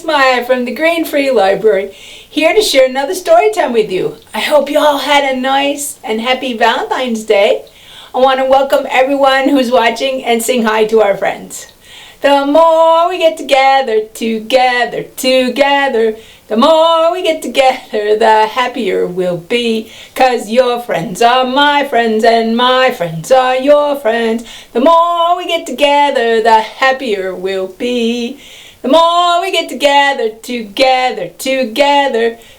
Maya from the Green Free Library, here to share another story time with you. I hope you all had a nice and happy Valentine's Day. I want to welcome everyone who's watching and sing hi to our friends. The more we get together, the more we get together, the happier we'll be. 'Cause your friends are my friends and my friends are your friends. The more we get together, the happier we'll be. The more we get together,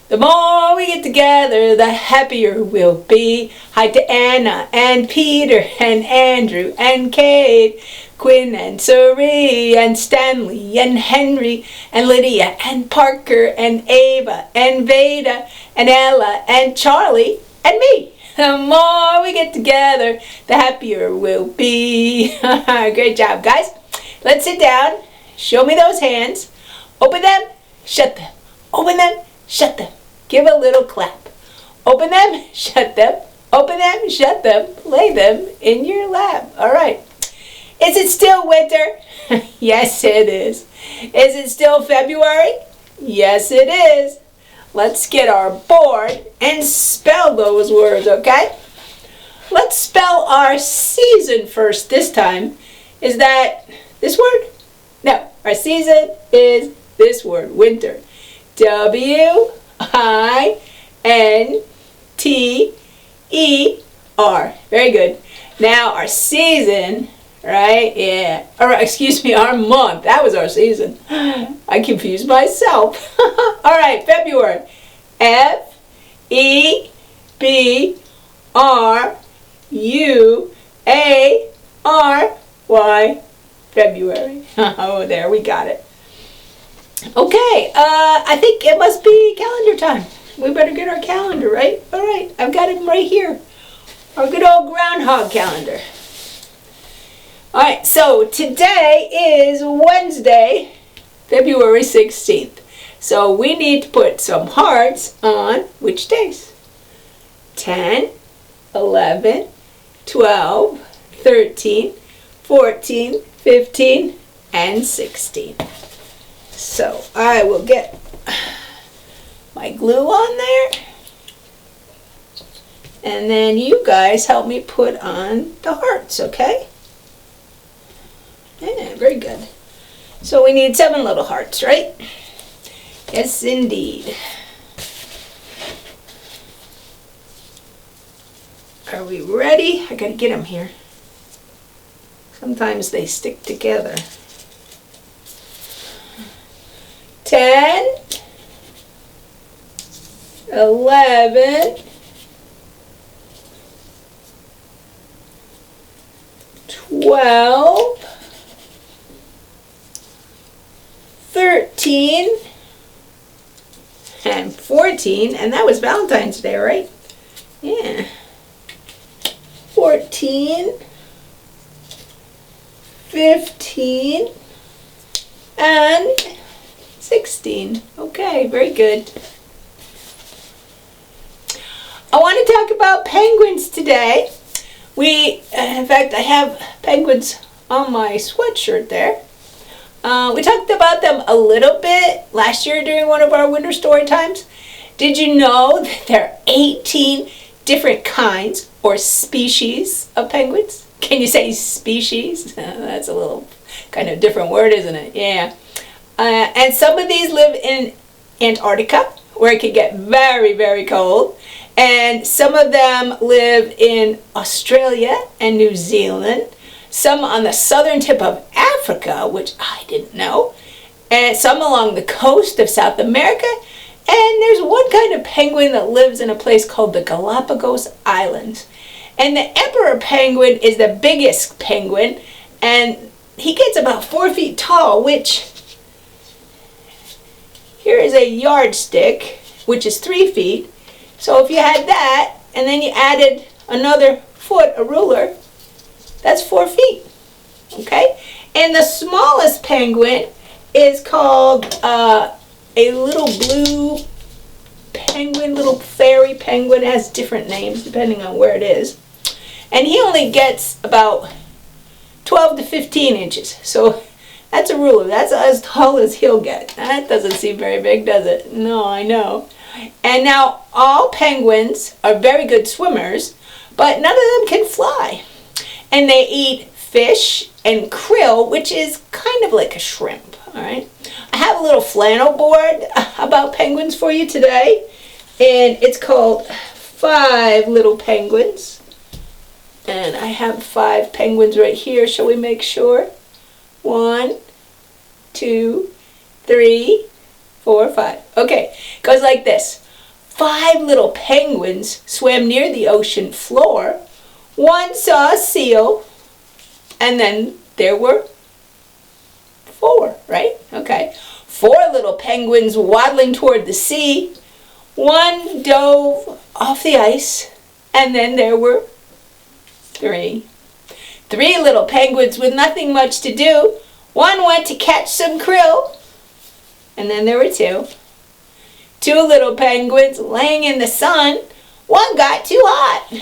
the more we get together, the happier we'll be. Hi to Anna and Peter and Andrew and Kate, Quinn and Suri and Stanley and Henry and Lydia and Parker and Ava and Veda and Ella and Charlie and me. The more we get together, the happier we'll be. Great job, guys. Let's sit down. Show me those hands. Open them, shut them. Open them, shut them. Give a little clap. Open them, shut them. Open them, shut them. Lay them in your lap. All right. Is it still winter? Yes, it is. Is it still February? Yes, it is. Let's get our board and spell those words, okay? Let's spell our season first this time. Is that this word? No, our season is this word, winter. W-I-N-T-E-R. Very good. Now our season, right? Yeah. Or excuse me, our month. That was our season. I confused myself. All right, February. F-E-B-R-U-A-R-Y. February. Oh, there, we got it. Okay, I think it must be calendar time. We better get our calendar, right? All right, I've got it right here. Our good old groundhog calendar. All right, so today is Wednesday, February 16th. So we need to put some hearts on which days? 10, 11, 12, 13, 14, 15, and 16. So I will get my glue on there. And then you guys help me put on the hearts, okay? Yeah, very good. So we need 7 little hearts, right? Yes, indeed. Are we ready? I gotta get them here. Sometimes they stick together. 10, 11, 12, 13, and 14, and that was Valentine's Day, right? Yeah. 14, 15, and 16. Okay, very good. I want to talk about penguins today. In fact, I have penguins on my sweatshirt there. We talked about them a little bit last year during one of our winter story times. Did you know that there are 18 different kinds or species of penguins? Can you say species? That's a little kind of different word, isn't it? Yeah. And some of these live in Antarctica, where it can get very, very cold. And some of them live in Australia and New Zealand. Some on the southern tip of Africa, which I didn't know. And some along the coast of South America. And there's one kind of penguin that lives in a place called the Galapagos Islands. And the emperor penguin is the biggest penguin, and he gets about 4 feet tall, which, here is a yardstick, which is 3 feet. So if you had that, and then you added another foot, a ruler, that's 4 feet, okay? And the smallest penguin is called a little blue penguin, little fairy penguin. It has different names depending on where it is. And he only gets about 12 to 15 inches. So That's a ruler. That's as tall as he'll get. That doesn't seem very big, does it? No, I know. And now all penguins are very good swimmers, but none of them can fly. And they eat fish and krill, which is kind of like a shrimp, all right? I have a little flannel board about penguins for you today, and it's called 5 Little Penguins. And I have 5 penguins right here. Shall we make sure? 1, 2, 3, 4, 5. Okay, goes like this. 5 little penguins swam near the ocean floor. One saw a seal, and then there were 4, right? Okay. 4 little penguins waddling toward the sea. One dove off the ice, and then there were 3. 3 little penguins with nothing much to do. One went to catch some krill, and then there were 2. 2 little penguins laying in the sun. One got too hot,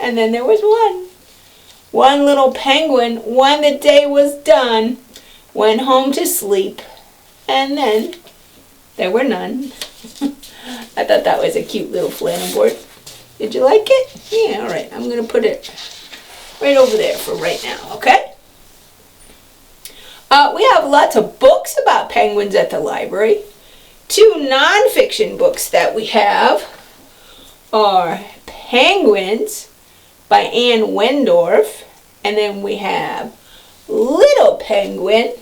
and then there was 1. 1 little penguin, when the day was done, went home to sleep, and then there were none. I thought that was a cute little flannel board. Did you like it? Yeah, all right. I'm going to put it right over there for right now, okay? We have lots of books about penguins at the library. 2 nonfiction books that we have are Penguins by Anne Wendorff, and then we have Little Penguin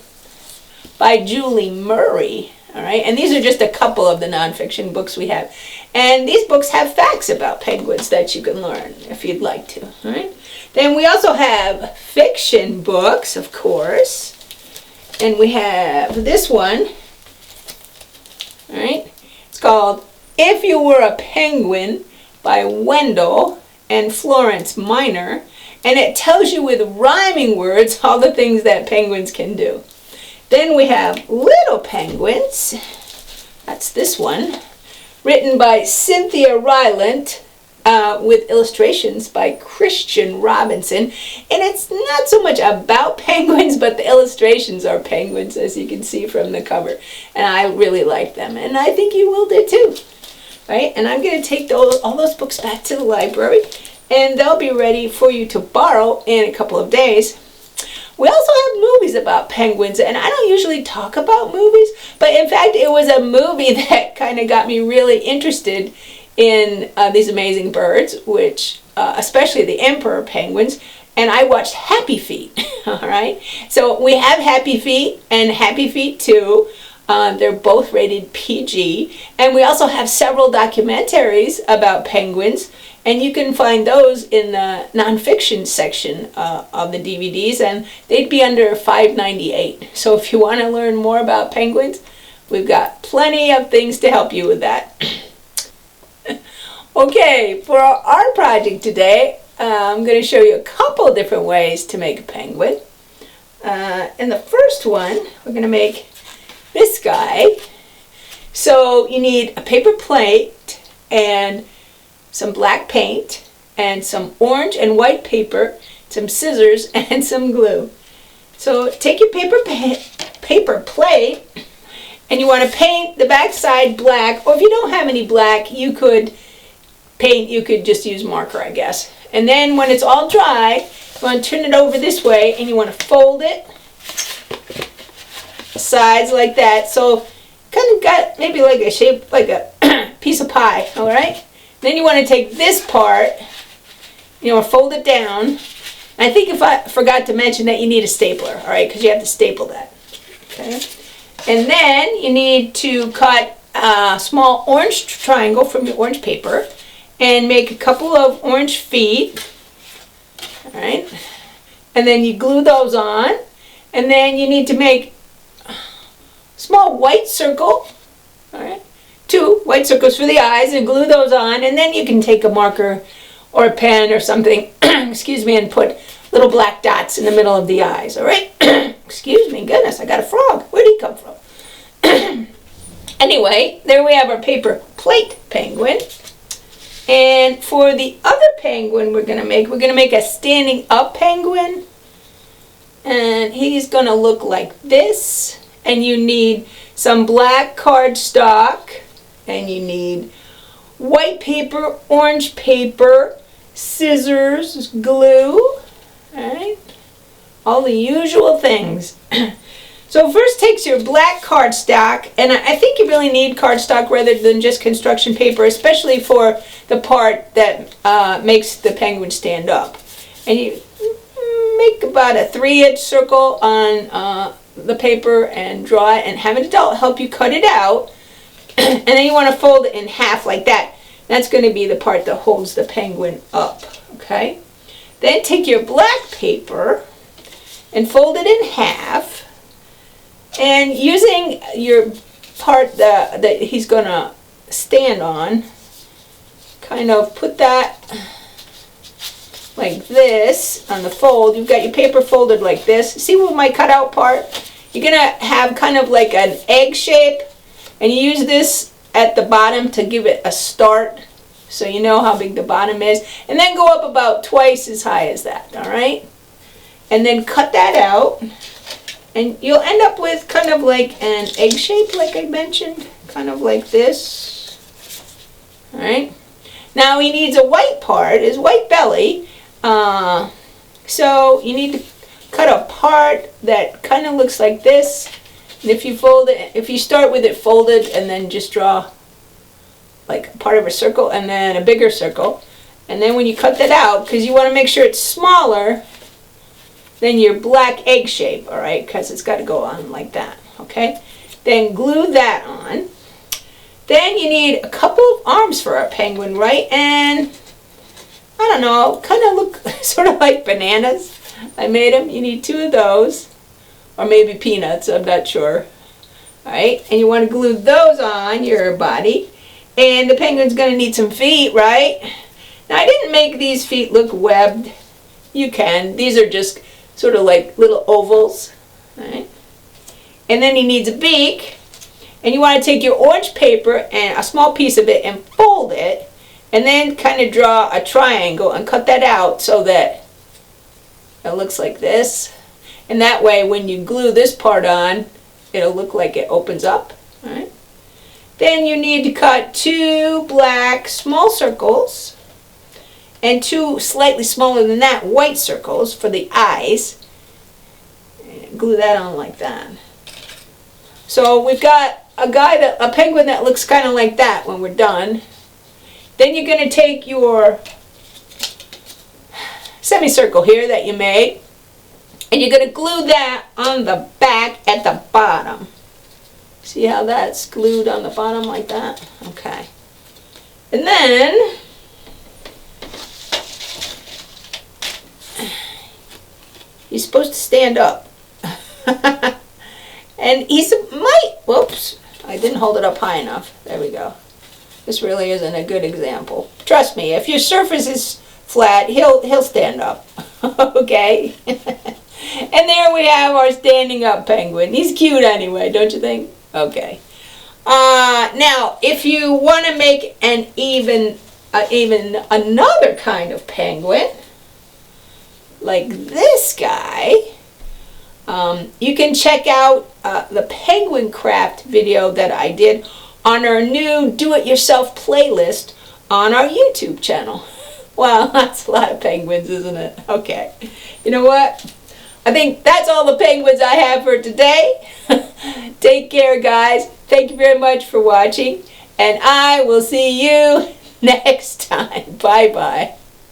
by Julie Murray. All right, and these are just a couple of the nonfiction books we have. And these books have facts about penguins that you can learn if you'd like to. All right. Then we also have fiction books, of course. And we have this one. All right. It's called If You Were a Penguin by Wendell and Florence Minor. And it tells you with rhyming words all the things that penguins can do. Then we have Little Penguins. That's this one. Written by Cynthia Rylant with illustrations by Christian Robinson. And it's not so much about penguins, but the illustrations are penguins, as you can see from the cover. And I really like them. And I think you will do too. Right? And I'm going to take all those books back to the library. And they'll be ready for you to borrow in a couple of days. We also have movies about penguins, and I don't usually talk about movies, but in fact it was a movie that kind of got me really interested in these amazing birds, which especially the emperor penguins, and I watched Happy Feet, all right? So we have Happy Feet and Happy Feet 2. They're both rated PG, and we also have several documentaries about penguins, and you can find those in the nonfiction section of the DVDs, and they'd be under $5.98. So if you want to learn more about penguins, we've got plenty of things to help you with that. Okay, for our art project today, I'm going to show you a couple different ways to make a penguin. In the first one, we're going to make this guy. So you need a paper plate and some black paint and some orange and white paper, some scissors, and some glue. So take your paper plate, and you want to paint the back side black, or if you don't have any black, you could just use marker, I guess. And then when it's all dry, you want to turn it over this way, and you want to fold it sides like that. So kind of got maybe like a shape, like a piece of pie, all right? Then you want to take this part, fold it down. I think if I forgot to mention that you need a stapler, all right, because you have to staple that. Okay. And then you need to cut a small orange triangle from your orange paper and make a couple of orange feet, all right? And then you glue those on, and then you need to make a small white circle, all right? 2 white circles for the eyes, and glue those on, and then you can take a marker or a pen or something, excuse me, and put little black dots in the middle of the eyes, all right? Excuse me, goodness, I got a frog. Where'd he come from? Anyway, there we have our paper plate penguin. And for the other penguin we're going to make a standing up penguin. And he's going to look like this. And you need some black cardstock. And you need white paper, orange paper, scissors, glue. Alright? All the usual things. So first takes your black cardstock, and I think you really need cardstock rather than just construction paper, especially for the part that makes the penguin stand up. And you make about a 3-inch circle on the paper and draw it, and have an adult help you cut it out. And then you want to fold it in half like that. That's going to be the part that holds the penguin up. Okay? Then take your black paper and fold it in half. And using your part that he's going to stand on, kind of put that like this on the fold. You've got your paper folded like this. See with my cutout part? You're going to have kind of like an egg shape. And you use this at the bottom to give it a start, so you know how big the bottom is. And then go up about twice as high as that, all right? And then cut that out. And you'll end up with kind of like an egg shape, like I mentioned, kind of like this. All right. Now he needs a white part, his white belly. So you need to cut a part that kind of looks like this. And if you fold it, if you start with it folded and then just draw like part of a circle and then a bigger circle. And then when you cut that out, because you want to make sure it's smaller than your black egg shape, all right, because it's got to go on like that, okay? Then glue that on. Then you need a couple of arms for our penguin, right? And I don't know, kind of look sort of like bananas. I made them. You need 2 of those, or maybe peanuts, I'm not sure. All right, and you want to glue those on your body. And the penguin's going to need some feet, right? Now, I didn't make these feet look webbed. You can. These are just sort of like little ovals. All right? And then he needs a beak. And you want to take your orange paper and a small piece of it and fold it. And then kind of draw a triangle and cut that out so that it looks like this. And that way, when you glue this part on, it'll look like it opens up. All right? Then you need to cut 2 black small circles and 2 slightly smaller than that white circles for the eyes. And glue that on like that. So we've got a penguin that looks kind of like that when we're done. Then you're going to take your semicircle here that you made, and you're going to glue that on the back at the bottom. See how that's glued on the bottom like that? Okay. And then he's supposed to stand up. And whoops, I didn't hold it up high enough. There we go. This really isn't a good example. Trust me, if your surface is flat, he'll stand up. Okay? And there we have our standing up penguin. He's cute anyway, don't you think? Okay. Now, if you want to make an even another kind of penguin, like this guy, you can check out the penguin craft video that I did on our new do-it-yourself playlist on our YouTube channel. Wow, that's a lot of penguins, isn't it? Okay. You know what? I think that's all the penguins I have for today. Take care, guys. Thank you very much for watching, and I will see you next time. Bye-bye.